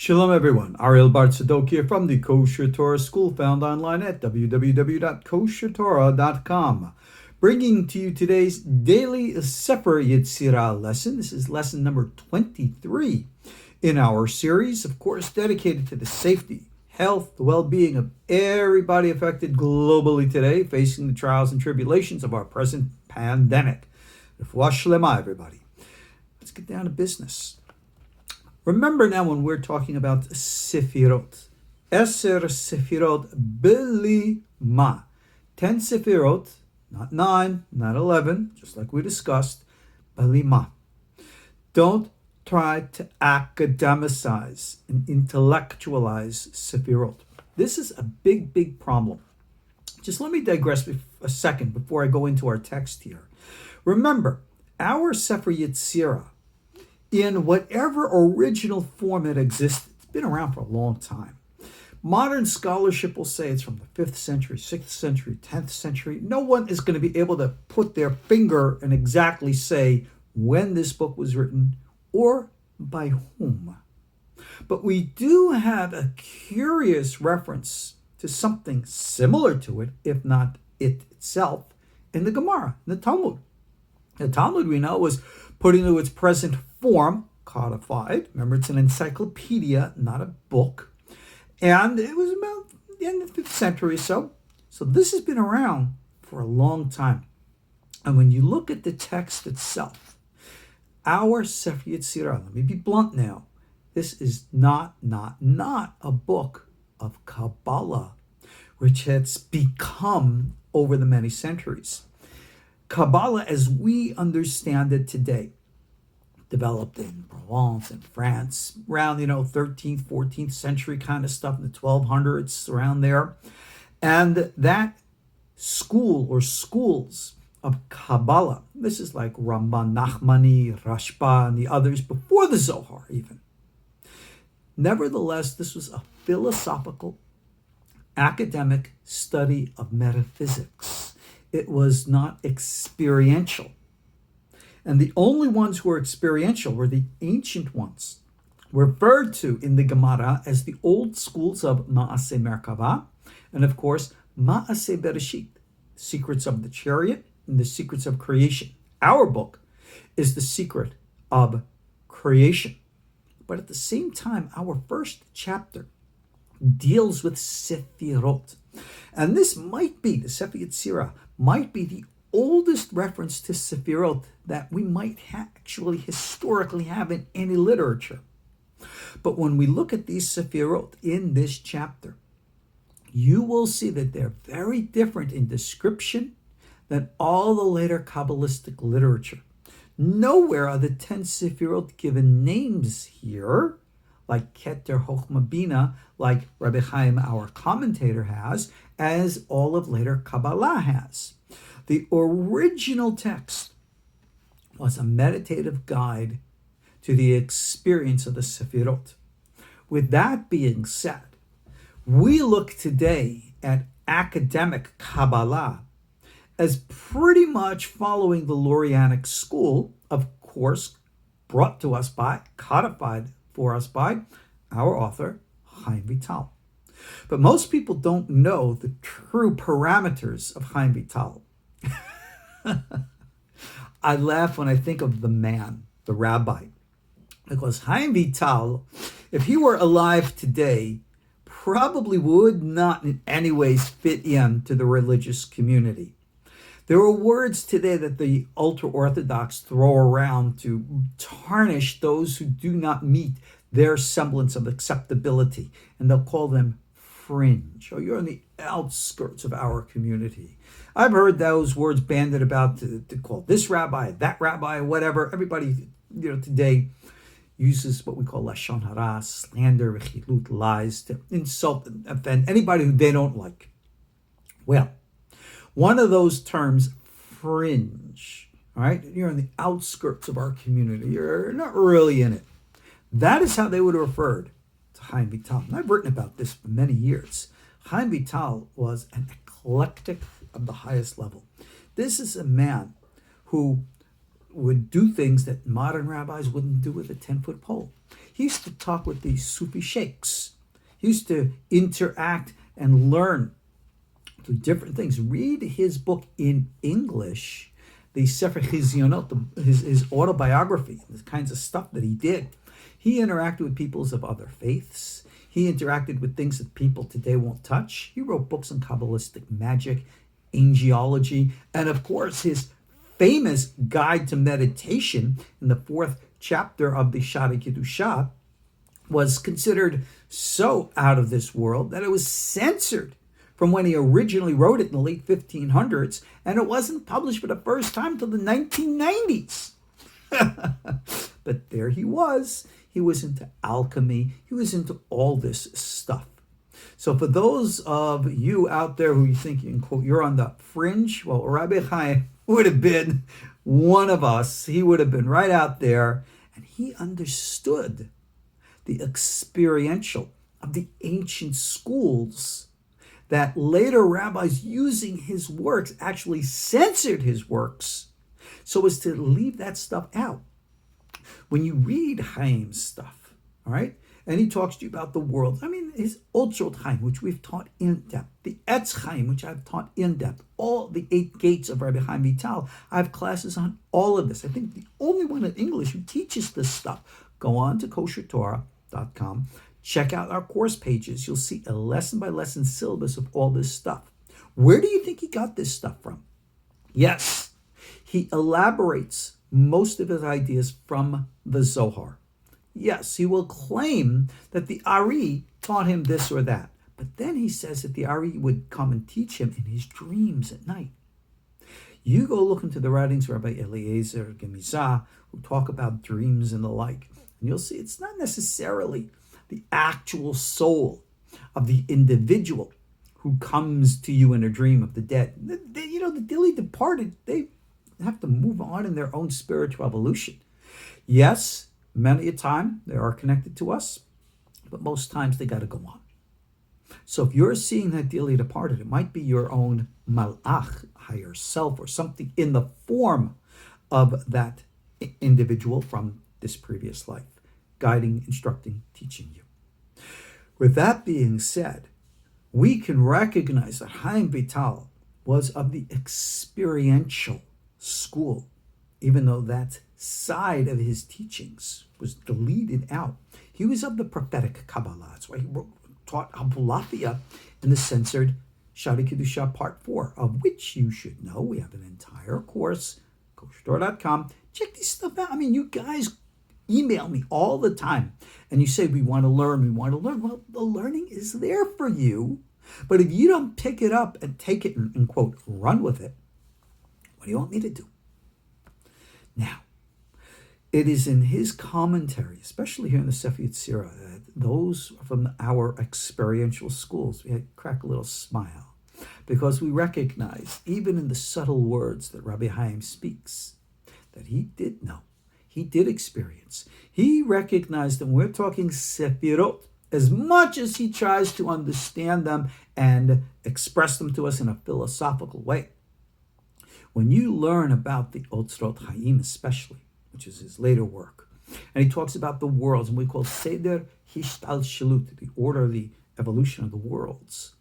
Shalom everyone, Ariel Tzadok here from the KosherTorah School, found online at www.KosherTorah.com. Bringing to you today's daily Sefer Yetzirah lesson. This is lesson number 23 in our series, of course, dedicated to the safety, health, the well-being of everybody affected globally today, facing the trials and tribulations of our present pandemic. Refuah Shlema, everybody. Let's get down to business. Remember now when we're talking about Sefirot. Eser Sefirot Bili Ma. 10 Sefirot, not 9, not 11, just like we discussed, Bili Ma. Don't try to academicize and intellectualize Sefirot. This is a big problem. Just let me digress a second before I go into our text here. Remember, our Sefer Yetzirah, in whatever original form it existed, it's been around for a long time. Modern scholarship will say it's from the 5th century, 6th century, 10th century. No one is going to be able to put their finger and exactly say when this book was written or by whom. But we do have a curious reference to something similar to it, if not it itself, in the Gemara, in the Talmud. The Talmud, we know, was put into its present form, codified. Remember, it's an encyclopedia, not a book. And it was about the end of the 5th century or so. So this has been around for a long time. And when you look at the text itself, our Sefer Yetzirah, let me be blunt now, this is not a book of Kabbalah, which has become over the many centuries. Kabbalah, as we understand it today, developed in Provence and France around, 13th, 14th century kind of stuff, in the 1200s, around there. And that school or schools of Kabbalah, this is like Ramban Nachmani, Rashba, and the others before the Zohar even. Nevertheless, this was a philosophical, academic study of metaphysics. It was not experiential. And the only ones who were experiential were the ancient ones, referred to in the Gemara as the old schools of Ma'aseh Merkavah, and of course, Ma'aseh Bereshit, secrets of the chariot and the secrets of creation. Our book is the secret of creation. But at the same time, our first chapter deals with Sefirot. And this might be, the Sefer Yetzirah, might be the oldest reference to Sefirot that we might actually historically have in any literature. But when we look at these Sefirot in this chapter, you will see that they're very different in description than all the later Kabbalistic literature. Nowhere are the 10 Sefirot given names here, like Keter, Chochmah, Bina, like Rabbi Chaim, our commentator, has, as all of later Kabbalah has. The original text was a meditative guide to the experience of the Sefirot. With that being said, we look today at academic Kabbalah as pretty much following the Lurianic school, of course, brought to us by, codified for us by our author, Hayim Vital. But most people don't know the true parameters of Hayim Vital. I laugh when I think of the man, the rabbi, because Hayim Vital, if he were alive today, probably would not in any ways fit in to the religious community. There are words today that the ultra-Orthodox throw around to tarnish those who do not meet their semblance of acceptability, and they'll call them fringe. Oh, you're on the outskirts of our community. I've heard those words bandied about to call this rabbi, that rabbi, whatever. Everybody, today uses what we call lashon hara, slander, rechilut, lies, to insult and offend anybody who they don't like. Well, one of those terms, fringe, all right? You're on the outskirts of our community. You're not really in it. That is how they would have referred to Hayim Vital. And I've written about this for many years. Hayim Vital was an eclectic of the highest level. This is a man who would do things that modern rabbis wouldn't do with a 10-foot pole. he used to talk with these Sufi sheikhs. He used to interact and learn through different things. Read his book in English, the Sefer Yetzirah, his autobiography, the kinds of stuff that he did. He interacted with peoples of other faiths. He interacted with things that people today won't touch. He wrote books on Kabbalistic magic, angelology, and of course his famous guide to meditation in the 4th chapter of the Shara Kedusha was considered so out of this world that it was censored from when he originally wrote it in the late 1500s, and it wasn't published for the first time until the 1990s. But there he was. He was into alchemy. He was into all this stuff. So for those of you out there who you think, quote, you're on the fringe, well, Rabbi Chaim would have been one of us. He would have been right out there, and he understood the experiential of the ancient schools that later rabbis using his works actually censored his works so as to leave that stuff out. When you read Chaim's stuff, all right, and he talks to you about the world, I mean, his Ultrot Chaim, which we've taught in depth, the Etz Chaim, which I've taught in depth, all the 8 gates of Rabbi Chaim Vital, I have classes on all of this. I think the only one in English who teaches this stuff. Go on to KosherTorah.com. Check out our course pages. You'll see a lesson-by-lesson syllabus of all this stuff. Where do you think he got this stuff from? Yes, he elaborates most of his ideas from the Zohar. Yes, he will claim that the Ari taught him this or that. But then he says that the Ari would come and teach him in his dreams at night. You go look into the writings of Rabbi Eliezer Gemizah, who talk about dreams and the like, and you'll see it's not necessarily the actual soul of the individual who comes to you in a dream of the dead. The dearly departed, they have to move on in their own spiritual evolution. Yes, many a time they are connected to us, but most times they got to go on. So if you're seeing that dearly departed, it might be your own malach, higher self, or something in the form of that individual from this previous life, guiding, instructing, teaching you. With that being said, we can recognize that Hayim Vital was of the experiential school, even though that side of his teachings was deleted out. He was of the prophetic Kabbalah. That's why he taught Abulafia in the censored Shara Kedusha Part 4, of which you should know. We have an entire course, KosherTorah.com. Check this stuff out. I mean, you guys email me all the time, and you say, we want to learn. Well, the learning is there for you, but if you don't pick it up and take it and quote, run with it, what do you want me to do? Now, it is in his commentary, especially here in the Sefer Yetzirah, that those from our experiential schools, we crack a little smile, because we recognize, even in the subtle words that Rabbi Chaim speaks, that he did know. He did experience. He recognized that when we're talking sefirot, as much as he tries to understand them and express them to us in a philosophical way, when you learn about the Otzrot Chaim especially, which is his later work, and he talks about the worlds, and we call Seder Hishtalshelut, the order, the evolution of the worlds,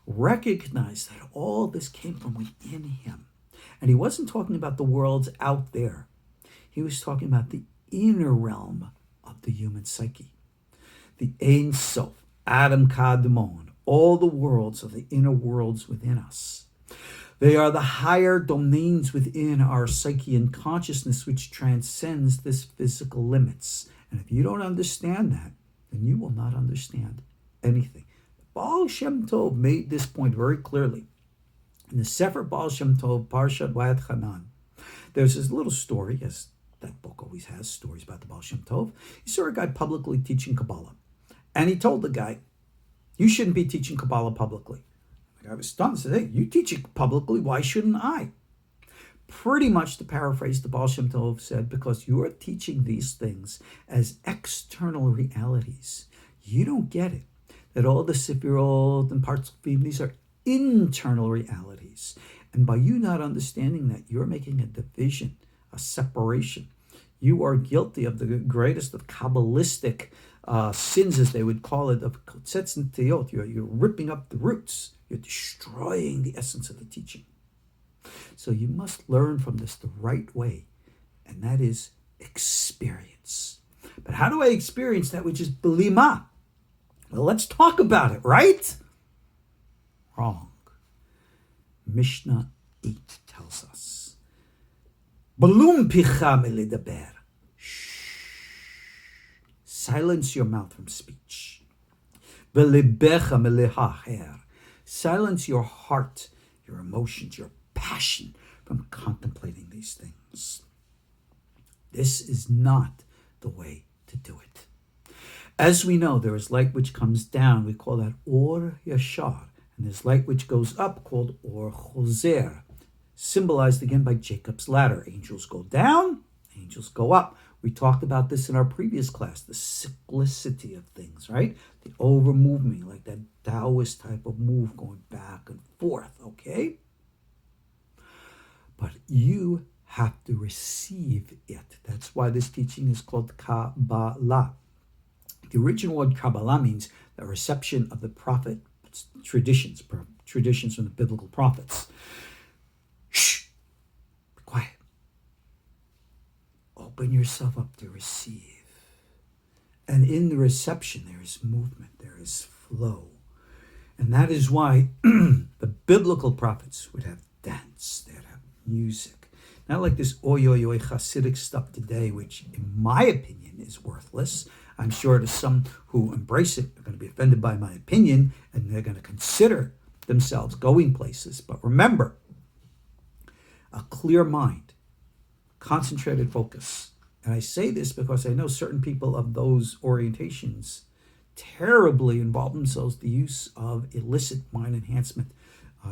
recognize that all this came from within him. And he wasn't talking about the worlds out there. He was talking about the inner realm of the human psyche. The Ein Sof, Adam Kadmon, all the worlds of the inner worlds within us. They are the higher domains within our psyche and consciousness which transcends this physical limits. And if you don't understand that, then you will not understand anything. Baal Shem Tov made this point very clearly. In the Sefer Baal Shem Tov, Parshat Vayat Hanan, there's this little story, as that book always has stories about the Baal Shem Tov. He saw a guy publicly teaching Kabbalah. And he told the guy, you shouldn't be teaching Kabbalah publicly. The guy was stunned and said, hey, you teach it publicly, why shouldn't I? Pretty much to paraphrase, the Baal Shem Tov said, because you are teaching these things as external realities. You don't get it. That all the Sefirot and parts of these are internal realities. And by you not understanding that, you're making a division, a separation. You are guilty of the greatest of Kabbalistic sins, as they would call it, of kotzetz netiyot. You're ripping up the roots. You're destroying the essence of the teaching. So you must learn from this the right way, and that is experience. But how do I experience that which is belima? Well, let's talk about it, right? Wrong. Mishna 8 tells us, Balum picha melidaber. Silence your mouth from speech. Velibecha melihacher. Silence your heart, your emotions, your passion from contemplating these things. This is not the way to do it. As we know, there is light which comes down. We call that Or Yashar. And there's light which goes up called Or Choser, symbolized again by Jacob's ladder. Angels go down, angels go up. We talked about this in our previous class, the cyclicity of things, right? The over movement, like that Taoist type of move going back and forth, okay? But you have to receive it. That's why this teaching is called Kabbalah. The original word Kabbalah means the reception of the prophet traditions from the biblical prophets. Shh! Be quiet. Open yourself up to receive. And in the reception, there is movement, there is flow. And that is why the biblical prophets would have dance, they'd have music. Not like this oy Hasidic stuff today, which in my opinion is worthless. I'm sure to some who embrace it are going to be offended by my opinion, and they're going to consider themselves going places. But remember, a clear mind, concentrated focus. And I say this because I know certain people of those orientations terribly involve themselves in the use of illicit mind enhancement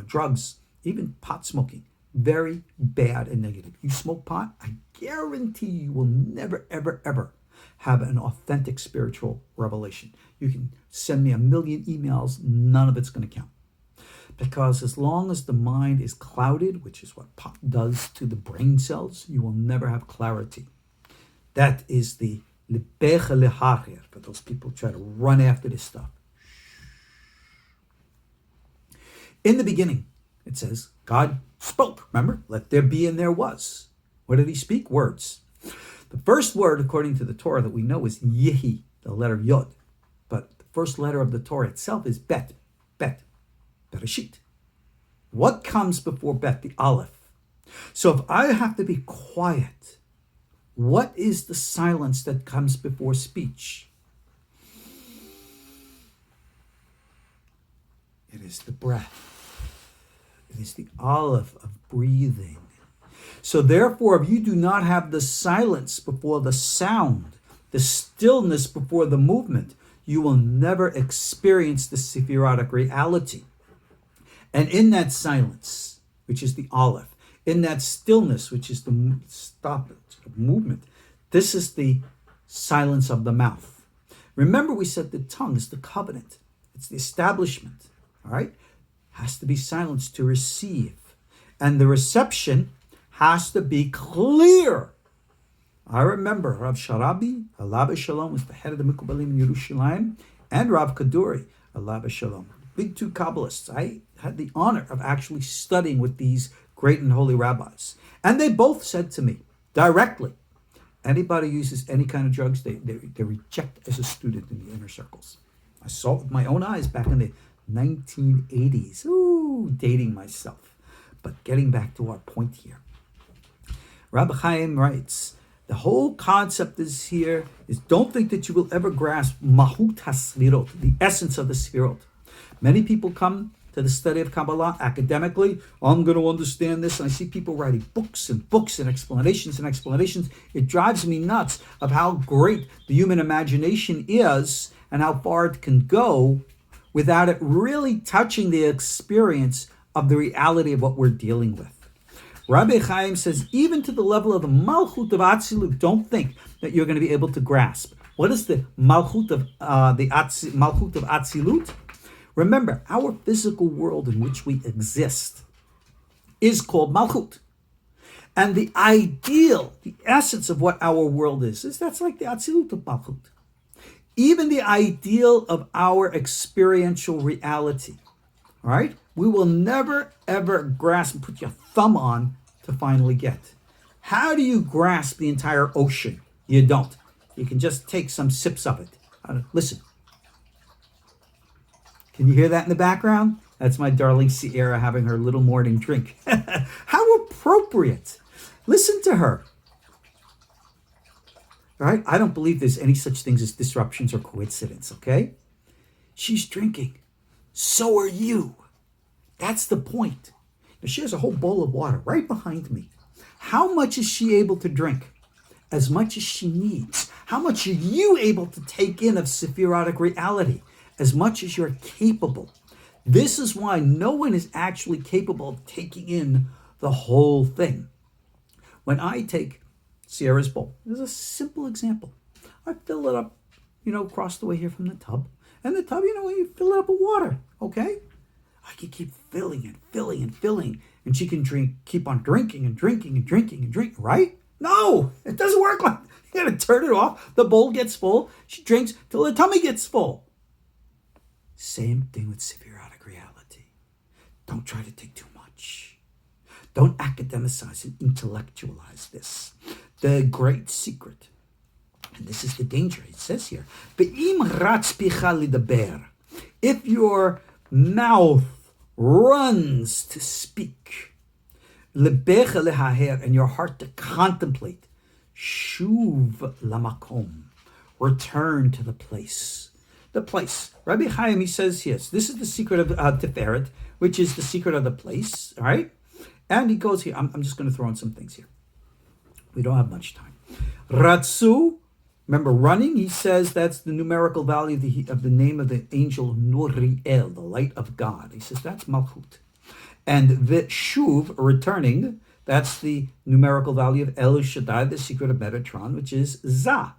drugs, even pot smoking. Very bad and negative. You smoke pot, I guarantee you will never, ever, ever have an authentic spiritual revelation. You can send me 1,000,000 emails, none of it's going to count. Because as long as the mind is clouded, which is what pot does to the brain cells, you will never have clarity. That is the libecha lehacher, for those people who try to run after this stuff. In the beginning, it says, God spoke. Remember, let there be and there was. What did he speak? Words. The first word, according to the Torah, that we know is Yehi, the letter Yod. But the first letter of the Torah itself is Bet, Bereshit. What comes before Bet? The Aleph. So if I have to be quiet, what is the silence that comes before speech? It is the breath. It is the Aleph of breathing. So therefore, if you do not have the silence before the sound, the stillness before the movement, you will never experience the Sephirotic reality. And in that silence, which is the Aleph, in that stillness, which is the stoppage of movement, this is the silence of the mouth. Remember, we said the tongue is the covenant. It's the establishment, all right? Has to be silenced to receive. And the reception has to be clear. I remember Rav Sharabi, Alav Shalom, was the head of the Mikubalim in Yerushalayim, and Rav Kaduri, Alav Shalom, big two Kabbalists. I had the honor of actually studying with these great and holy rabbis. And they both said to me directly, anybody who uses any kind of drugs, they reject as a student in the inner circles. I saw it with my own eyes back in the 1980s. Ooh, dating myself. But getting back to our point here. Rabbi Chaim writes, the whole concept is here is don't think that you will ever grasp mahut hasvirot, the essence of the svirot. Many people come to the study of Kabbalah academically. I'm going to understand this. And I see people writing books and books and explanations. It drives me nuts of how great the human imagination is and how far it can go without it really touching the experience of the reality of what we're dealing with. Rabbi Chaim says, even to the level of the Malchut of Atzilut, don't think that you're going to be able to grasp. What is the Malchut of Malchut of Atzilut? Remember, our physical world in which we exist is called Malchut. And the ideal, the essence of what our world is that's like the Atzilut of Malchut. Even the ideal of our experiential reality, all right? We will never, ever grasp and put your thumb on to finally get. How do you grasp the entire ocean? You don't. You can just take some sips of it. Listen. Can you hear that in the background? That's my darling Sierra having her little morning drink. How appropriate. Listen to her. All right? I don't believe there's any such things as disruptions or coincidence, okay? She's drinking. So are you. That's the point. Now, she has a whole bowl of water right behind me. How much is she able to drink? As much as she needs. How much are you able to take in of Sephirotic reality? As much as you're capable. This is why no one is actually capable of taking in the whole thing. When I take Sierra's bowl, there's a simple example. I fill it up, across the way here from the tub. And the tub, you fill it up with water, okay? I can keep filling and filling and filling. And she can keep on drinking and drinking and drinking and drinking, right? No, it doesn't work like that. You gotta turn it off. The bowl gets full. She drinks till her tummy gets full. Same thing with Sephirotic reality. Don't try to take too much. Don't academicize and intellectualize this. The great secret, and this is the danger, it says here, if your mouth runs to speak, and your heart to contemplate, shuv lamakom, return to the place. The place. Rabbi Chaim, he says, yes, this is the secret of Tiferet, which is the secret of the place, all right? And he goes here, I'm just going to throw in some things here. We don't have much time. Ratsu, remember running, he says that's the numerical value of the name of the angel Nuriel, the light of God. He says that's Malchut. And the Shuv, returning, that's the numerical value of El Shaddai, the secret of Metatron, which is Zah.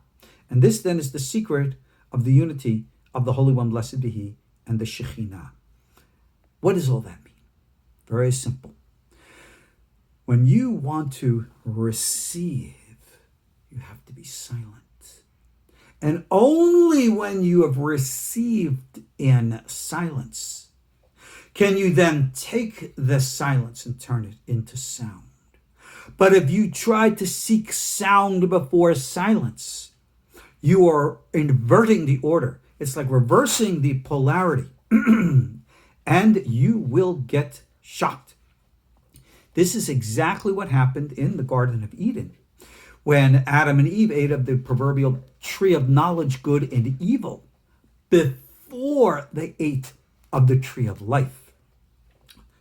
And this then is the secret of the unity of the Holy One, blessed be He, and the Shekhinah. What does all that mean? Very simple. When you want to receive, you have to be silent. And only when you have received in silence can you then take the silence and turn it into sound. But if you try to seek sound before silence, you are inverting the order. It's like reversing the polarity. And you will get shocked. This is exactly what happened in the Garden of Eden when Adam and Eve ate of the proverbial tree of knowledge, good and evil, before they ate of the tree of life.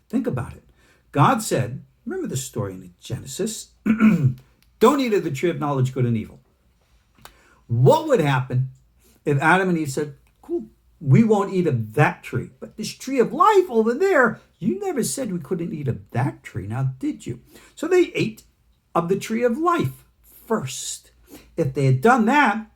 Think about it. God said, remember the story in Genesis, don't eat of the tree of knowledge, good and evil. What would happen if Adam and Eve said, cool, we won't eat of that tree, but this tree of life over there, you never said we couldn't eat of that tree, now did you? So they ate of the tree of life first. If they had done that,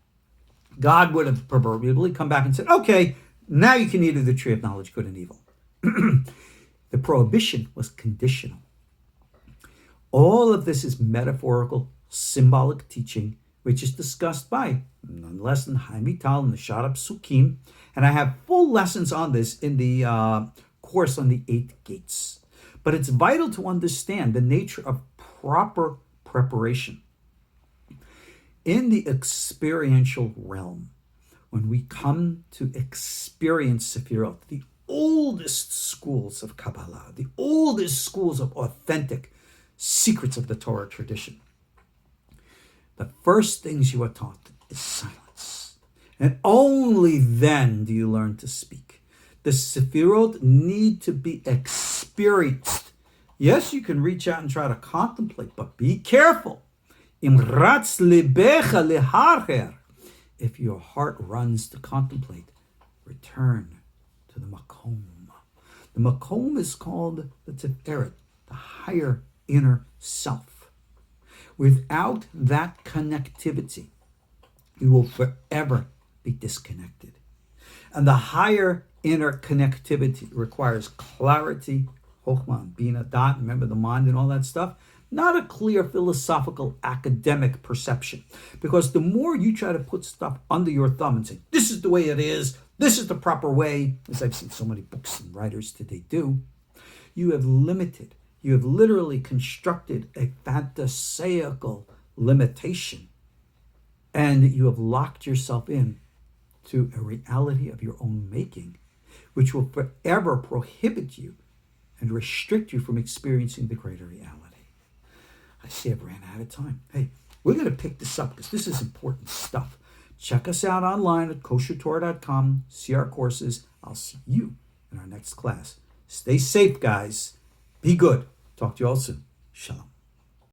God would have proverbially come back and said, okay, now you can eat of the tree of knowledge, good and evil. The prohibition was conditional. All of this is metaphorical, symbolic teaching, which is discussed by none less than Hayim Vital in the Shara Psukim. And I have full lessons on this in the course on the 8 gates. But it's vital to understand the nature of proper preparation. In the experiential realm, when we come to experience Sefirot, the oldest schools of Kabbalah, the oldest schools of authentic secrets of the Torah tradition, the first things you are taught is silence. And only then do you learn to speak. The Sefirot need to be experienced. Yes, you can reach out and try to contemplate, but be careful. Imratz lebecha leharher. If your heart runs to contemplate, return to the makom. The makom is called the tiferet, the higher inner self. Without that connectivity, you will forever be disconnected. And the higher inner connectivity requires clarity, chokhmah, bina, dat, remember the mind and all that stuff. not a clear philosophical academic perception. Because the more you try to put stuff under your thumb and say, this is the way it is, this is the proper way, as I've seen so many books and writers today do, you have literally constructed a phantasaical limitation, and you have locked yourself in to a reality of your own making, which will forever prohibit you and restrict you from experiencing the greater reality. I see I've ran out of time. Hey, we're going to pick this up because this is important stuff. Check us out online at KosherTorah.com. See our courses. I'll see you in our next class. Stay safe, guys. Be good. Talk to you all soon. Shalom.